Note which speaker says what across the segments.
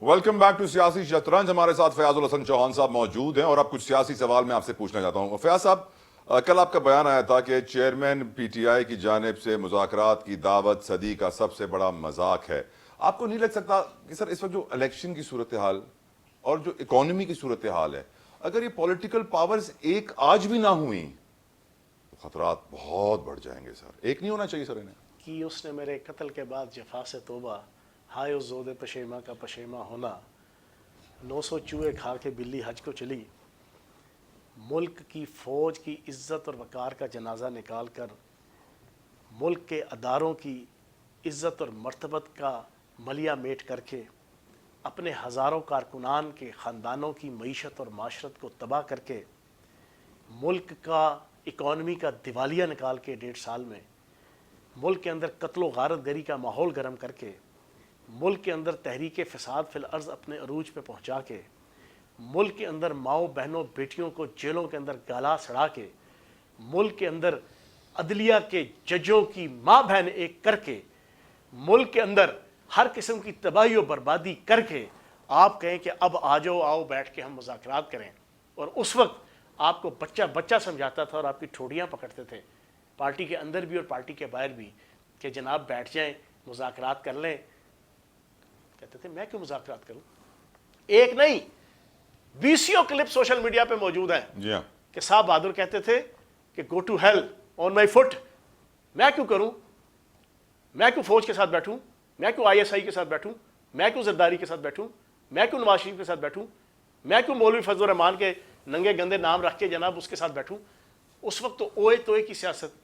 Speaker 1: Welcome back to سیاسی شطرنج. ہمارے ساتھ فیاض الحسن چوہان صاحب موجود ہیں اور اب کچھ سیاسی سوال میں آپ سے پوچھنا چاہتا ہوں. فیاض صاحب, کل آپ کا بیان آیا تھا کہ چیئرمین پی ٹی آئی کی جانب سے مذاکرات کی دعوت صدی کا سب سے بڑا مذاق ہے. آپ کو نہیں لگ سکتا کہ سر اس وقت جو الیکشن کی صورتحال اور جو اکانومی کی صورتحال ہے, اگر یہ پولیٹیکل پاورز ایک آج بھی نہ ہوئیں تو خطرات بہت بڑھ جائیں گے سر؟ ایک نہیں ہونا چاہیے سر انہیں.
Speaker 2: کہ اس نے میرے قتل کے بعد جفا سے توبہ, ہائے اس زود پشیماں کا پشیماں ہونا, 900 چوہے کھا کے بلی حج کو چلی, ملک کی فوج کی عزت اور وقار کا جنازہ نکال کر ملک کے اداروں کی عزت اور مرتبت کا ملیہ میٹ کر کے اپنے ہزاروں کارکنان کے خاندانوں کی معیشت اور معاشرت کو تباہ کر کے ملک کا اکانومی کا دیوالیہ نکال کے 1.5 سال میں ملک کے اندر قتل و غارت گری کا ماحول گرم کر کے ملک کے اندر تحریک فساد فی الارض اپنے عروج پہ پہنچا کے ملک کے اندر ماؤں بہنوں بیٹیوں کو جیلوں کے اندر گالا سڑا کے ملک کے اندر عدلیہ کے ججوں کی ماں بہن ایک کر کے ملک کے اندر ہر قسم کی تباہی و بربادی کر کے آپ کہیں کہ اب آ جاؤ, آؤ بیٹھ کے ہم مذاکرات کریں, اور اس وقت آپ کو بچہ بچہ سمجھاتا تھا اور آپ کی ٹھوڑیاں پکڑتے تھے پارٹی کے اندر بھی اور پارٹی کے باہر بھی کہ جناب بیٹھ جائیں مذاکرات کر لیں. کہتے تھے میں کیوں مذاکرات کروں؟ ایک نہیں 20 کلپ سوشل میڈیا پہ موجود ہیں
Speaker 1: جی ہاں,
Speaker 2: کہ صاحب بہادر کہتے تھے کہ go to hell on my foot. میں کیوں کروں؟ میں کیوں فوج کے ساتھ بیٹھوں؟ میں کیوں آئی ایس آئی کے ساتھ بیٹھوں؟ میں کیوں زرداری کے ساتھ بیٹھوں؟ میں کیوں نواز شریف کے ساتھ بیٹھوں؟ میں کیوں مولوی فضل الرحمان کے ننگے گندے نام رکھ کے جناب اس کے ساتھ بیٹھوں؟ اس وقت تو اوئے توئے کی سیاست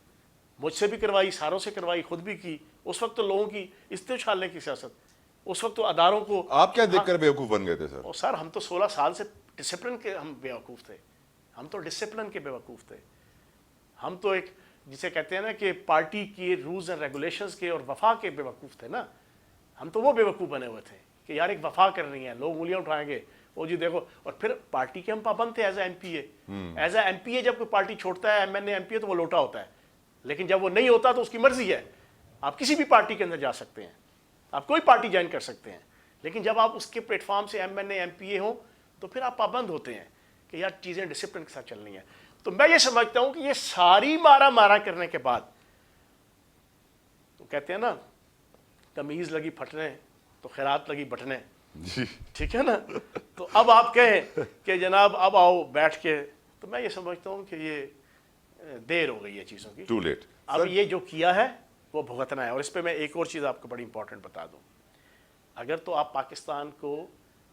Speaker 2: مجھ سے بھی کروائی, ساروں سے کروائی, خود بھی کی. اس وقت تو لوگوں کی استشالنے کی سیاست, اس وقت تو اداروں کو.
Speaker 1: آپ کیا دیکھ کر بیوقوف بن گئے تھے سر؟
Speaker 2: سر ہم تو 16 سال سے ڈسپلن کے ہم بیوقوف تھے. ہم تو ڈسپلن کے بیوقوف تھے. ہم تو ایک جسے کہتے ہیں نا کہ پارٹی کی رولز اینڈ ریگولیشنز کے اور وفا کے بیوقوف تھے نا. ہم تو وہ بیوقوف بنے ہوئے تھے کہ یار ایک وفا کرنی ہے, لوگ انگلیاں اٹھائیں گے وہ جی دیکھو. اور پھر پارٹی کے ہم پابند تھے ایز اے ایم پی اے. جب کوئی پارٹی چھوڑتا ہے M N A M P A تو وہ لوٹا ہوتا ہے, لیکن جب وہ نہیں ہوتا تو اس کی مرضی ہے. آپ کسی بھی پارٹی کے اندر جا سکتے ہیں, آپ کوئی پارٹی جوائن کر سکتے ہیں, لیکن جب آپ اس کے پلیٹ فارم سے M N A M P A ہوں تو پھر آپ پابند ہوتے ہیں کہ یار چیزیں ڈسپلن کے ساتھ چلنی ہیں. تو میں یہ سمجھتا ہوں کہ یہ ساری مارا کرنے کے بعد تو کہتے ہیں نا تمیز لگی پھٹنے تو خیرات لگی بٹنے, ٹھیک ہے نا. تو اب آپ کہیں کہ جناب اب آؤ بیٹھ کے, تو میں یہ سمجھتا ہوں کہ یہ دیر ہو گئی ہے چیزوں کی,
Speaker 1: ٹو لیٹ.
Speaker 2: اب یہ جو کیا ہے وہ بھگتنا ہے. اور اس پہ میں ایک اور چیز آپ کو بڑی امپورٹنٹ بتا دوں. اگر تو آپ پاکستان کو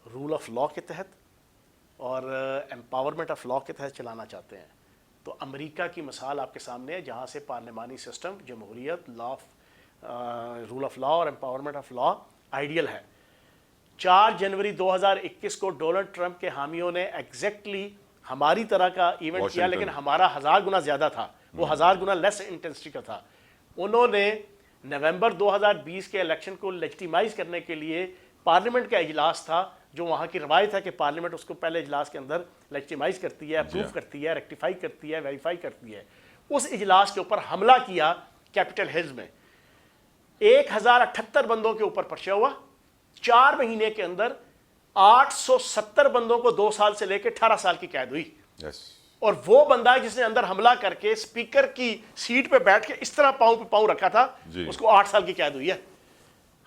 Speaker 2: رول آف لا کے تحت اور امپاورمنٹ آف لا کے تحت چلانا چاہتے ہیں تو امریکہ کی مثال آپ کے سامنے ہے, جہاں سے پارلیمانی سسٹم, جمہوریت, لا رول آف لا اور امپاورمنٹ آف لا آئیڈیل ہے. 4 جنوری 2021 کو ڈونلڈ ٹرمپ کے حامیوں نے ایگزیکٹلی ہماری طرح کا ایونٹ کیا, لیکن ہمارا 1000 گنا زیادہ تھا, وہ 1000 گنا لیس انٹینسٹی کا تھا. انہوں نے نومبر 2020 کے الیکشن کو لیجیٹیمائز کرنے کے لیے پارلیمنٹ کا اجلاس تھا, جو وہاں کی روایت ہے کہ پارلیمنٹ اس کو پہلے اجلاس کے اندر لیجیٹیمائز کرتی ہے, اپروو کرتی ہے, ریکٹیفائی کرتی ہے, ویریفائی کرتی ہے. اس اجلاس کے اوپر حملہ کیا کیپٹل ہلز میں. 1078 بندوں کے اوپر پرچہ ہوا. 4 مہینے کے اندر 870 بندوں کو 2 سال سے لے کے 18 سال کی قید ہوئی. اور وہ بندہ جس نے اندر حملہ کر کے اسپیکر کی سیٹ پہ بیٹھ کے اس طرح پاؤں پہ پاؤں رکھا تھا, اس کو 8 سال کی قید ہوئی ہے.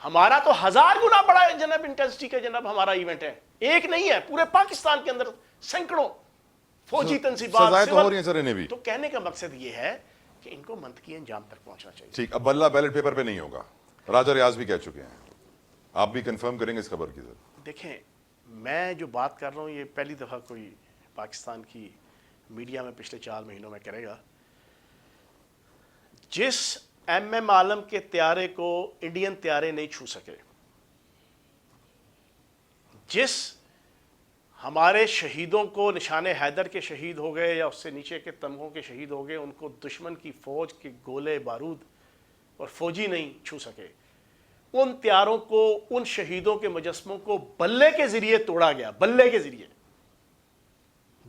Speaker 2: ہمارا تو 1000 گنا بڑا جناب انٹینسٹی کا جناب ہمارا ایونٹ ہے. ایک نہیں ہے, پورے پاکستان کے اندر سینکڑوں فوجی تنصیبات. تو کہنے کا مقصد یہ ہے کہ ان کو منطقی انجام تک پہنچنا چاہیے.
Speaker 1: ٹھیک, اب بلہ بیلٹ پیپر پہ نہیں ہوگا, راجہ ریاض بھی کہہ چکے ہیں. آپ بھی کنفرم کریں گے اس خبر کی؟
Speaker 2: دیکھیں, میں جو بات کر رہا ہوں یہ پہلی دفعہ کوئی پاکستان کی میڈیا میں پچھلے 4 مہینوں میں کرے گا. جس ایم عالم کے طیارے کو انڈین طیارے نہیں چھو سکے, جس ہمارے شہیدوں کو نشان حیدر کے شہید ہو گئے یا اس سے نیچے کے تمغوں کے شہید ہو گئے, ان کو دشمن کی فوج کے گولے بارود اور فوجی نہیں چھو سکے, ان طیاروں کو, ان شہیدوں کے مجسموں کو بلے کے ذریعے توڑا گیا. بلے کے ذریعے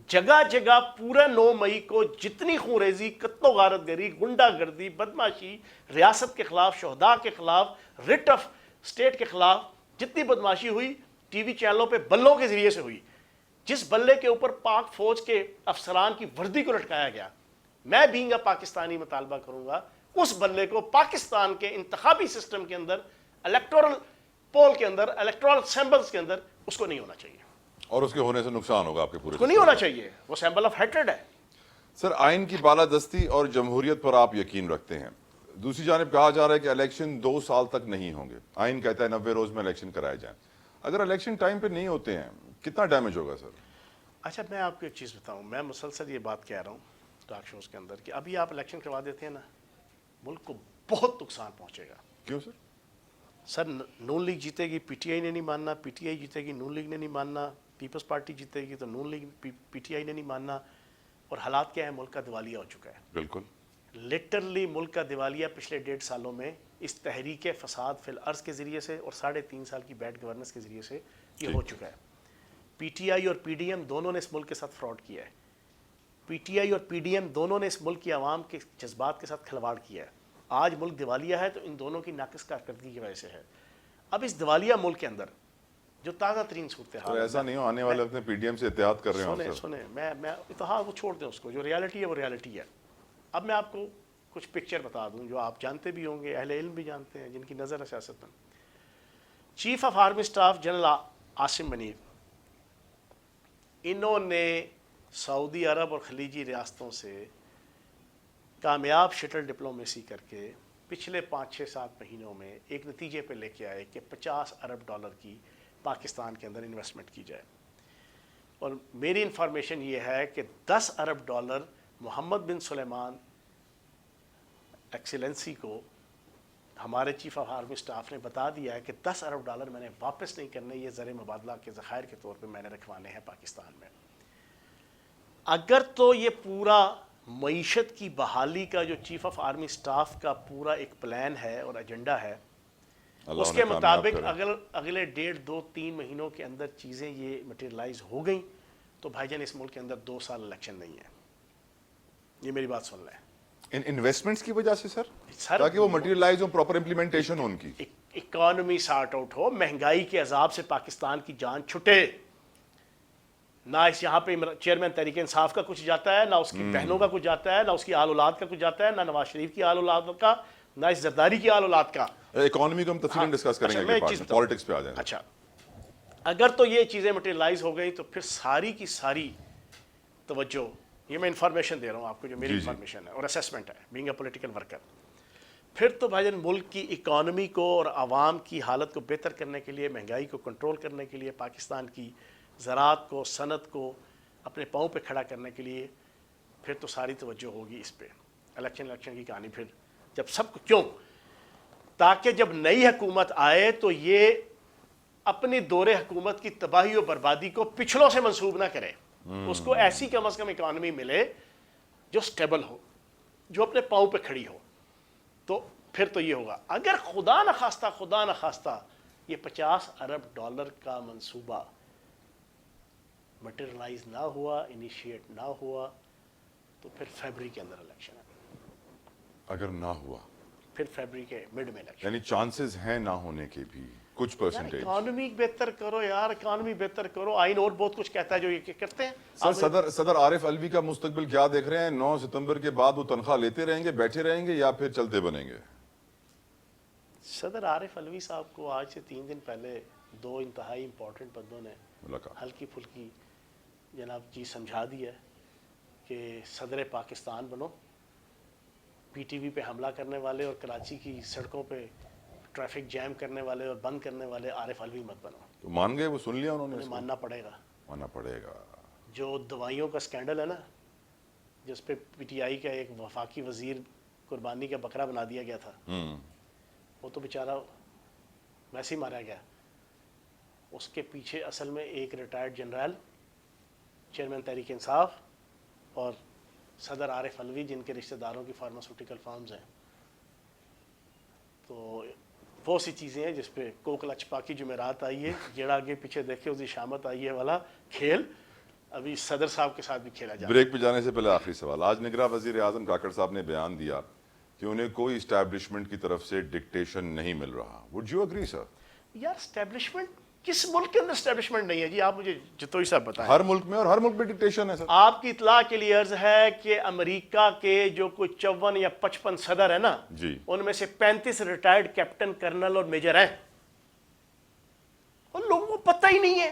Speaker 2: جگہ جگہ پورا 9 مئی کو جتنی خونریزی, قتل و غارت گری, غنڈہ گردی, بدمعاشی, ریاست کے خلاف, شہداء کے خلاف, رٹ آف اسٹیٹ کے خلاف جتنی بدمعاشی ہوئی, ٹی وی چینلوں پہ بلوں کے ذریعے سے ہوئی. جس بلے کے اوپر پاک فوج کے افسران کی وردی کو لٹکایا گیا, میں بینگ اے پاکستانی مطالبہ کروں گا اس بلے کو پاکستان کے انتخابی سسٹم کے اندر, الیکٹورل پول کے اندر, الیکٹورل سیمبلز کے اندر اس کو نہیں ہونا چاہیے.
Speaker 1: اور اس کے ہونے سے نقصان ہوگا آپ کے پورے
Speaker 2: اس کو نہیں ہونا چاہیے, وہ سیمبل آف ہیٹریڈ ہے.
Speaker 1: سر, آئین کی بالادستی اور جمہوریت پر آپ یقین رکھتے ہیں. دوسری جانب کہا جا رہا ہے کہ الیکشن 2 سال تک نہیں ہوں گے. آئین کہتا ہے 90 روز میں الیکشن کرائے جائیں. اگر الیکشن ٹائم پہ نہیں ہوتے ہیں کتنا ڈیمیج ہوگا سر؟
Speaker 2: اچھا, میں آپ کو ایک چیز بتاؤں, میں مسلسل یہ بات کہہ رہا ہوں ٹاک شوز کے اندر کہ ابھی آپ الیکشن کروا دیتے ہیں نا, ملک کو بہت نقصان پہنچے گا.
Speaker 1: کیوں سر؟
Speaker 2: سر, نون لیگ جیتے گی, پی ٹی آئی نے نہیں ماننا, پی ٹی آئی جیتے گی, نون لیگ نے نہیں ماننا, پیپلز پارٹی جیتے گی تو نون لیگ پی ٹی آئی نے نہیں ماننا. اور حالات کیا ہے, ملک کا دیوالیہ ہو چکا ہے.
Speaker 1: بالکل.
Speaker 2: لٹرلی ملک کا دیوالیہ پچھلے 1.5 سالوں میں اس تحریک فساد فی الارض کے ذریعے سے اور 3.5 سال کی بیڈ گورننس کے ذریعے سے یہ ہو چکا ہے. پی ٹی آئی اور پی ڈی ایم دونوں نے اس ملک کے ساتھ فراڈ کیا ہے. پی ٹی آئی اور پی ڈی ایم دونوں نے اس ملک کی عوام کے جذبات کے ساتھ کھلواڑ کیا ہے. آج ملک دیوالیہ ہے تو ان دونوں کی ناقص کارکردگی کی وجہ سے ہے. اب اس دیوالیہ ملک کے اندر جو تازہ ترین صورتحال,
Speaker 1: ایسا نہیں ہو آنے والے وقت میں پی ڈی ایم سے اتحاد کر رہے ہیں.
Speaker 2: سنیں, میں اتحاد وہ چھوڑ دیں, اس کو جو ریالٹی ہے وہ ریالٹی ہے. اب میں آپ کو کچھ پکچر بتا دوں جو آپ جانتے بھی ہوں گے, اہل علم بھی جانتے ہیں, جن کی نظر ہے سیاست میں. Chief of army staff general Asim Munib, انہوں نے سعودی عرب اور خلیجی ریاستوں سے کامیاب شٹل ڈپلومیسی کر کے پچھلے 5-6-7 مہینوں میں ایک نتیجے پہ لے کے آئے کہ $50 ارب کی پاکستان کے اندر انویسٹمنٹ کی جائے. اور میری انفارمیشن یہ ہے کہ $10 ارب محمد بن سلیمان ایکسیلنسی کو ہمارے چیف آف آرمی اسٹاف نے بتا دیا ہے کہ $10 ارب میں نے واپس نہیں کرنے, یہ زر مبادلہ کے ذخائر کے طور پہ میں نے رکھوانے ہیں پاکستان میں. اگر تو یہ پورا معیشت کی بحالی کا جو چیف آف آرمی اسٹاف کا پورا ایک پلان ہے اور ایجنڈا ہے, اس کے مطابق اگر اگلے 1.5-2-3 مہینوں کے اندر چیزیں یہ مٹیریلائز ہو گئیں تو بھائی جان اس ملک کے اندر 2 سال الیکشن نہیں ہے. یہ میری بات سن لیں.
Speaker 1: انویسٹمنٹس کی وجہ سے سر, تاکہ وہ مٹیریلائز ہو, پراپر امپلیمنٹیشن ہو ان کی,
Speaker 2: اکانومی سارٹ آؤٹ ہو, مہنگائی کے عذاب سے پاکستان کی جان چھٹے. نہ اس یہاں پہ چیئرمین تحریک انصاف کا کچھ جاتا ہے, نہ اس کی بہنوں کا کچھ جاتا ہے, نہ اس کی آل اولاد کا کچھ جاتا ہے, نہ نواز شریف کی آل اولاد کا, نہ اس زرداری کی آل اولاد کا.
Speaker 1: اکانومی کو ہم تفصیلاً ڈسکس کریں گے, پالیٹکس پہ آ جائیں.
Speaker 2: اچھا, اگر تو یہ چیزیں مٹیریلائز ہو گئیں تو پھر ساری کی ساری توجہ, یہ میں انفارمیشن دے رہا ہوں آپ کو جو میری انفارمیشن ہے اور اسیسمنٹ ہے بینگ اے پولیٹیکل ورکر, پھر تو بھائی جان ملک کی اکانومی کو اور عوام کی حالت کو بہتر کرنے کے لیے, مہنگائی کو کنٹرول کرنے کے لیے, پاکستان کی زراعت کو, صنعت کو اپنے پاؤں پہ کھڑا کرنے کے لیے پھر تو ساری توجہ ہوگی اس پہ. الیکشن کی کہانی پھر جب سب کو, کیوں, تاکہ جب نئی حکومت آئے تو یہ اپنی دور حکومت کی تباہی و بربادی کو پچھلوں سے منسوب نہ کرے. اس کو ایسی کم از کم اکانومی ملے جو سٹیبل ہو, جو اپنے پاؤں پہ کھڑی ہو. تو پھر تو یہ ہوگا. اگر خدا نخواستہ یہ $50 ارب کا منصوبہ مٹیریلائز نہ ہوا, انیشیٹ نہ ہوا, تو پھر فیبری کے اندر الیکشن ہے.
Speaker 1: اگر نہ ہوا
Speaker 2: پھر فیبری کے مڈ میں الیکشن,
Speaker 1: یعنی چانسز ہیں نہ ہونے کے بھی کچھ پرسنٹیج.
Speaker 2: اکانومی بہتر کرو یار, اکانومی بہتر کرو. آئین اور بہت کچھ کہتا ہے جو یہ کرتے ہیں.
Speaker 1: سر, صدر عارف الوی کا مستقبل کیا دیکھ رہے ہیں؟ 9 ستمبر کے بعد وہ تنخواہ لیتے رہیں گے, بیٹھے رہیں گے, یا پھر چلتے بنیں گے؟
Speaker 2: صدر عارف الوی صاحب کو آج سے 3 دن پہلے 2 انتہائی امپورٹنٹ بندوں نے ہلکی پھلکی جناب جی سمجھا دی ہے کہ صدر پاکستان بنو. پی ٹی وی پہ حملہ کرنے والے اور کراچی کی سڑکوں پہ ٹریفک جیم کرنے والے اور بند کرنے والے عارف الوی مت بنو.
Speaker 1: تو مان گئے, وہ سن لیا انہوں نے؟
Speaker 2: ماننا پڑے گا,
Speaker 1: ماننا پڑے گا.
Speaker 2: جو دوائیوں کا سکینڈل ہے نا, جس پہ پی ٹی آئی کا ایک وفاقی وزیر قربانی کا بکرا بنا دیا گیا تھا, وہ تو بیچارہ ویسے ہی مارا گیا. اس کے پیچھے اصل میں ایک retired general, chairman Tehreek Insaf, اور صدر عارف الوی, جن کے رشتہ داروں کی فارماسوٹیکل فارمز ہیں. تو وہ سی چیزیں ہیں جس پہ کوکلا چھپاکی جمعرات آئی ہے, جیڑا آگے پیچھے دیکھے اسی شامت آئی ہے والا کھیل ابھی صدر صاحب کے ساتھ بھی کھیلا جا رہا ہے.
Speaker 1: بریک پہ جانے سے پہلے آخری سوال. آج نگراں وزیر اعظم کاکڑ صاحب نے بیان دیا کہ انہیں کوئی اسٹیبلشمنٹ کی طرف سے ڈکٹیشن نہیں مل رہا. وڈ یو اگری سر؟
Speaker 2: یار اسٹیبلشمنٹ کس ملک کے اندر اسٹیبلشمنٹ نہیں ہے جی؟ آپ مجھے جتوئی صاحب بتائیں.
Speaker 1: ہر ملک میں، اور ہر ملک میں ڈکٹیشن ہے سر.
Speaker 2: آپ کی اطلاع کے لیے عرض ہے کہ امریکہ کے جو کوئی 54 یا 55 صدر ہیں نا،
Speaker 1: جی.
Speaker 2: ان میں سے 35 ریٹائرڈ کیپٹن، کرنل اور میجر ہیں، اور لوگوں کو پتہ ہی نہیں ہے.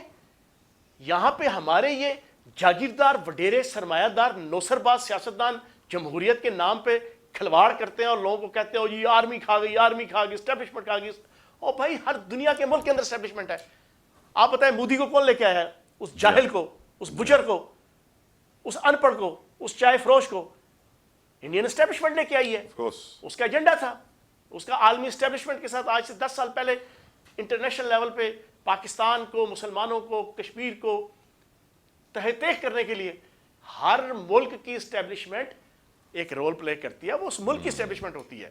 Speaker 2: یہاں پہ ہمارے یہ جاگیردار، وڈیرے، سرمایہ دار، نوسر باز سیاستدان جمہوریت کے نام پہ کھلواڑ کرتے ہیں اور لوگوں کو کہتے ہیں جی آرمی کھا گئی، آرمی کھا گئی، اسٹیبلشمنٹ کھا گئی. اور بھائی ہر دنیا کے ملک کے اندر اسٹیبلشمنٹ ہے. آپ بتائیں مودی کو کون لے کے آیا ہے؟ اس جاہل کو، اس بچر کو، اس ان پڑھ کو، اس چائے فروش کو انڈین اسٹیبلشمنٹ لے کے آئی ہے. اس کا ایجنڈا تھا. اس کا عالمی اسٹیبلشمنٹ کے ساتھ آج سے 10 سال پہلے انٹرنیشنل لیول پہ پاکستان کو، مسلمانوں کو، کشمیر کو تحت کرنے کے لیے ہر ملک کی اسٹیبلشمنٹ ایک رول پلے کرتی ہے. وہ اس ملک کی اسٹیبلشمنٹ ہوتی ہے.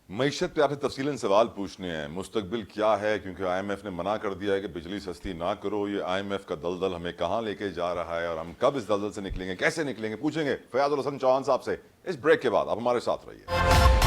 Speaker 1: معیشت پہ آپ سے تفصیلاً سوال پوچھنے ہیں. مستقبل کیا ہے؟ کیونکہ آئی ایم ایف نے منع کر دیا ہے کہ بجلی سستی نہ کرو. یہ آئی ایم ایف کا دلدل ہمیں کہاں لے کے جا رہا ہے، اور ہم کب اس دلدل سے نکلیں گے، کیسے نکلیں گے، پوچھیں گے فیاض الحسن چوہان صاحب سے اس بریک کے بعد. آپ ہمارے ساتھ رہیے.